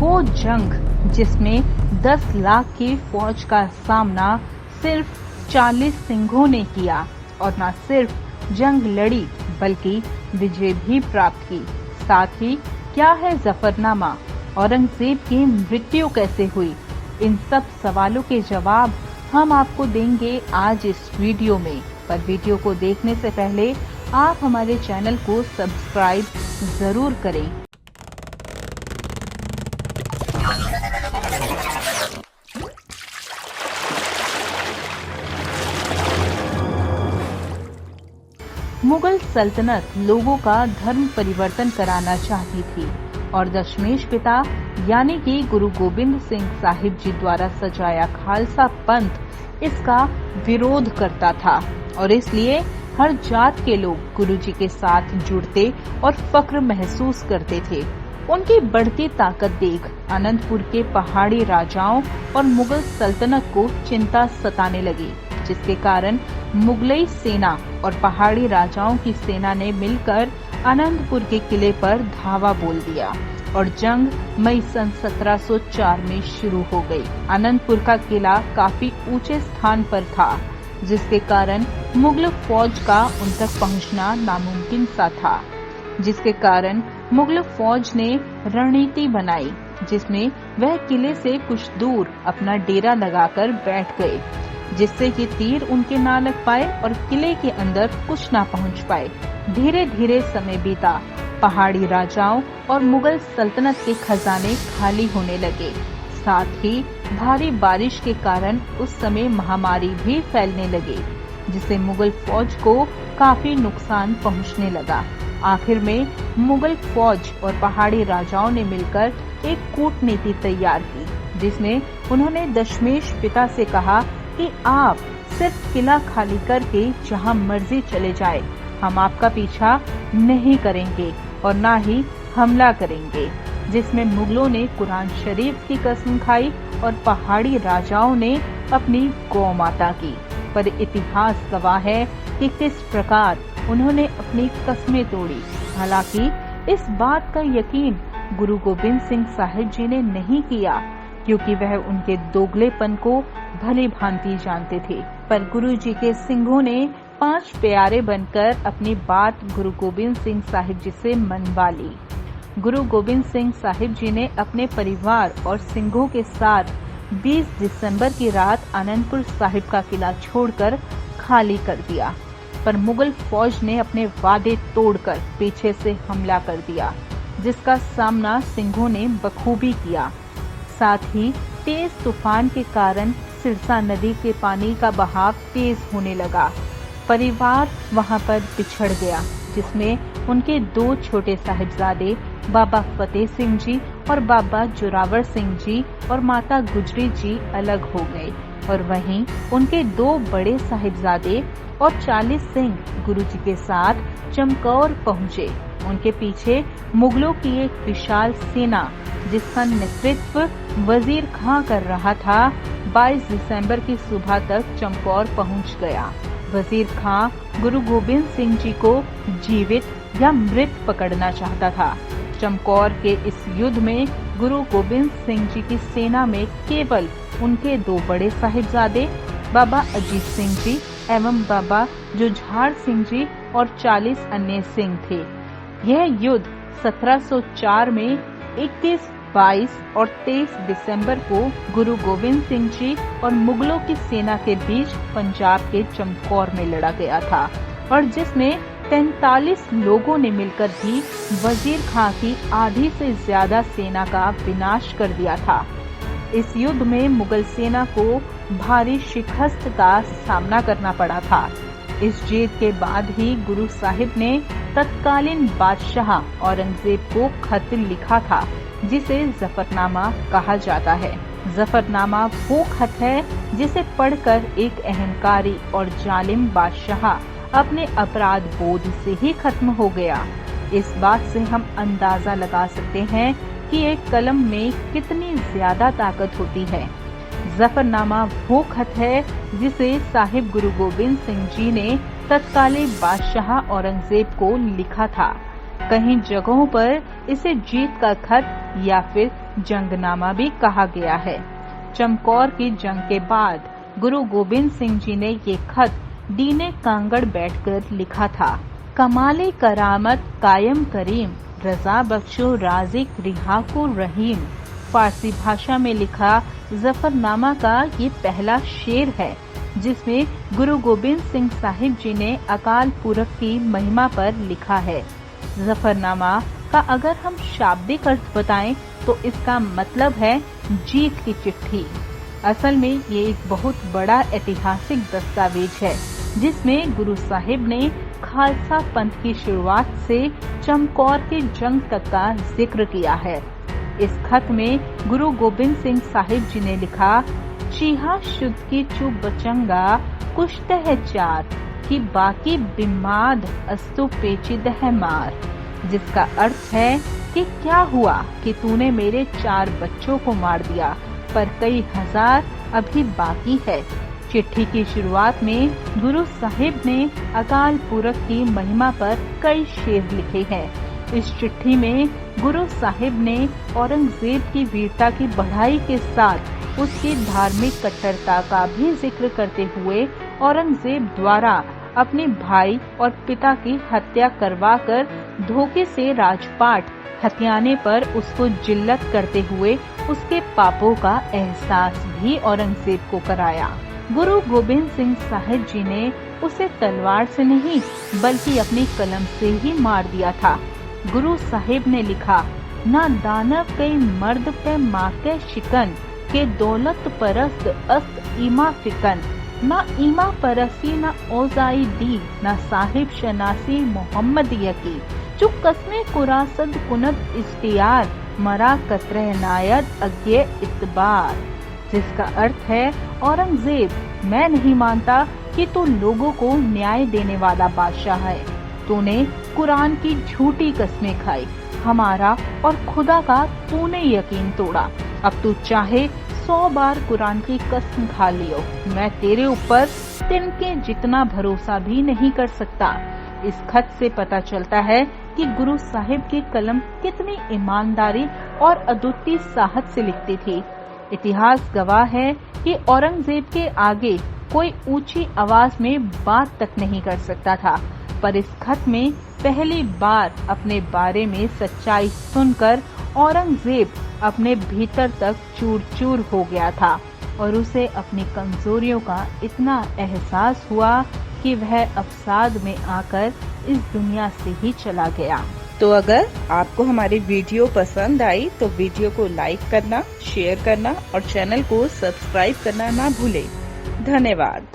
वो जंग जिसमें 10 लाख की फौज का सामना सिर्फ 40 सिंहों ने किया और न सिर्फ जंग लड़ी बल्कि विजय भी प्राप्त की। साथ ही क्या है जफरनामा, औरंगजेब की मृत्यु कैसे हुई, इन सब सवालों के जवाब हम आपको देंगे आज इस वीडियो में। पर वीडियो को देखने से पहले आप हमारे चैनल को सब्सक्राइब जरूर करें। मुगल सल्तनत लोगों का धर्म परिवर्तन कराना चाहती थी और दशमेश पिता यानी कि गुरु गोबिंद सिंह साहिब जी द्वारा सजाया खालसा पंथ इसका विरोध करता था और इसलिए हर जात के लोग गुरु जी के साथ जुड़ते और फक्र महसूस करते थे। उनकी बढ़ती ताकत देख अनंतपुर के पहाड़ी राजाओं और मुगल सल्तनत को चिंता सताने लगी, जिसके कारण मुगलई सेना और पहाड़ी राजाओं की सेना ने मिलकर अनंतपुर के किले पर धावा बोल दिया और जंग मई सन 1704 में शुरू हो गई। अनंतपुर का किला काफी ऊंचे स्थान पर था, जिसके कारण मुगल फौज का उन तक पहुंचना नामुमकिन सा था, जिसके कारण मुगल फौज ने रणनीति बनाई जिसमें वह किले से कुछ दूर अपना डेरा लगाकर बैठ गए, जिससे कि तीर उनके ना लग पाए और किले के अंदर कुछ ना पहुंच पाए। धीरे धीरे समय बीता, पहाड़ी राजाओं और मुगल सल्तनत के खजाने खाली होने लगे। साथ ही भारी बारिश के कारण उस समय महामारी भी फैलने लगी, जिससे मुगल फौज को काफी नुकसान पहुंचने लगा। आखिर में मुगल फौज और पहाड़ी राजाओं ने मिलकर एक कूटनीति तैयार की, जिसमें उन्होंने दशमेश पिता से कहा कि आप सिर्फ किला खाली करके जहां मर्जी चले जाए, हम आपका पीछा नहीं करेंगे और न ही हमला करेंगे। जिसमें मुगलों ने कुरान शरीफ की कसम खाई और पहाड़ी राजाओं ने अपनी गौ माता की। पर इतिहास गवाह है कि किस प्रकार उन्होंने अपनी कस्में तोड़ी। हालांकि इस बात का यकीन गुरु गोबिंद सिंह साहिब जी ने नहीं किया, क्योंकि वह उनके दोगलेपन को भली भांति जानते थे। पर गुरु जी के सिंहों ने 5 प्यारे बनकर अपनी बात गुरु गोबिंद सिंह साहिब जी से मनवा ली। गुरु गोबिंद सिंह साहिब जी ने अपने परिवार और सिंहों के साथ 20 दिसंबर की रात आनंदपुर साहिब का किला छोड़कर खाली कर दिया। पर मुगल फौज ने अपने वादे तोड़कर पीछे से हमला कर दिया, जिसका सामना सिंहों ने बखूबी किया। साथ ही तेज तूफान के कारण सिरसा नदी के पानी का बहाव तेज होने लगा। परिवार वहां पर बिछड़ गया, जिसमें उनके 2 छोटे साहिबजादे बाबा फतेह सिंह जी और बाबा जोरावर सिंह जी और माता गुजरी जी अलग हो गए और वहीं उनके 2 बड़े साहिबजादे और 40 सिंह गुरु जी के साथ चमकौर पहुंचे। उनके पीछे मुगलों की एक विशाल सेना, जिसका नेतृत्व वजीर खां कर रहा था, 22 दिसंबर की सुबह तक चमकौर पहुंच गया। वजीर खां गुरु गोबिंद सिंह जी को जीवित या मृत पकड़ना चाहता था। चमकौर के इस युद्ध में गुरु गोबिंद सिंह जी की सेना में केवल उनके 2 बड़े साहिबजादे बाबा अजीत सिंह जी एवं बाबा जुझार सिंह जी और 40 अन्य सिंह थे। यह युद्ध 1704 में 21, 22 और 23 दिसंबर को गुरु गोबिंद सिंह जी और मुगलों की सेना के बीच पंजाब के चमकौर में लड़ा गया था और जिसमें 43 लोगों ने मिलकर भी वजीर खां की आधी से ज्यादा सेना का विनाश कर दिया था। इस युद्ध में मुगल सेना को भारी शिकस्त का सामना करना पड़ा था। इस जीत के बाद ही गुरु साहिब ने तत्कालीन बादशाह औरंगजेब को खत लिखा था, जिसे जफरनामा कहा जाता है। जफरनामा वो खत है जिसे पढ़कर एक अहंकारी और जालिम बादशाह अपने अपराध बोध से ही खत्म हो गया। इस बात से हम अंदाजा लगा सकते हैं कि एक कलम में कितनी ज्यादा ताकत होती है। जफरनामा वो खत है जिसे साहिब गुरु गोबिंद सिंह जी ने तत्कालीन बादशाह औरंगजेब को लिखा था। कहीं जगहों पर इसे जीत का खत या फिर जंगनामा भी कहा गया है। चमकौर की जंग के बाद गुरु गोबिंद सिंह जी ने ये खत दीने कांगड़ बैठकर लिखा था। कमाले करामत कायम करीम, रजा बख्शो राजिक रिहाको रहीम। फारसी भाषा में लिखा जफरनामा का ये पहला शेर है, जिसमें गुरु गोबिंद सिंह साहिब जी ने अकाल पुरख की महिमा पर लिखा है। जफरनामा का अगर हम शाब्दिक अर्थ बताएं तो इसका मतलब है जीत की चिट्ठी। असल में ये एक बहुत बड़ा ऐतिहासिक दस्तावेज है, जिसमें गुरु साहिब ने खालसा पंथ की शुरुआत से चमकौर की जंग तक का जिक्र किया है। इस खत में गुरु गोबिंद सिंह साहिब जी ने लिखा, चीहा शुद्ध की चुप बचंगा कुश्त है चार कि बाकी बिमाद अस्तु पेचिद है मार। जिसका अर्थ है कि क्या हुआ कि तूने मेरे 4 बच्चों को मार दिया, पर कई हजार अभी बाकी है। चिट्ठी की शुरुआत में गुरु साहिब ने अकाल पुरख की महिमा पर कई शेर लिखे हैं। इस चिट्ठी में गुरु साहिब ने औरंगजेब की वीरता की बढ़ाई के साथ उसकी धार्मिक कट्टरता का भी जिक्र करते हुए औरंगजेब द्वारा अपने भाई और पिता की हत्या करवाकर धोखे से राजपाट हथियाने पर उसको जिल्लत करते हुए उसके पापों का एहसास भी औरंगजेब को कराया। गुरु गोबिंद सिंह साहिब जी ने उसे तलवार से नहीं बल्कि अपनी कलम से ही मार दिया था। गुरु साहिब ने लिखा, ना दानव कई मर्द पे माके शिकन के दौलत परस्त अस्त ईमा फिकन। ना ईमा परसी ना ओजाई दी ना साहिब शनासी मोहम्मद यकी। जो कस्मे कुरासद कुनत इश्तियार मरा कतरे नायद अज्ञे इतबार। जिसका अर्थ है, औरंगजेब, मैं नहीं मानता कि तू लोगों को न्याय देने वाला बादशाह है। तूने कुरान की झूठी कस्में खाई, हमारा और खुदा का तूने यकीन तोड़ा। अब तू चाहे 100 बार कुरान की कसम खा लियो, मैं तेरे ऊपर तिनके जितना भरोसा भी नहीं कर सकता। इस खत से पता चलता है कि गुरु साहिब की कलम कितनी ईमानदारी और अद्वितीय साहस से लिखती थी। इतिहास गवाह है कि औरंगजेब के आगे कोई ऊंची आवाज में बात तक नहीं कर सकता था, पर इस खत में पहली बार अपने बारे में सच्चाई सुनकर औरंगजेब अपने भीतर तक चूर चूर हो गया था और उसे अपनी कमजोरियों का इतना एहसास हुआ कि वह अवसाद में आकर इस दुनिया से ही चला गया। तो अगर आपको हमारी वीडियो पसंद आई तो वीडियो को लाइक करना, शेयर करना और चैनल को सब्सक्राइब करना ना भूलें। धन्यवाद।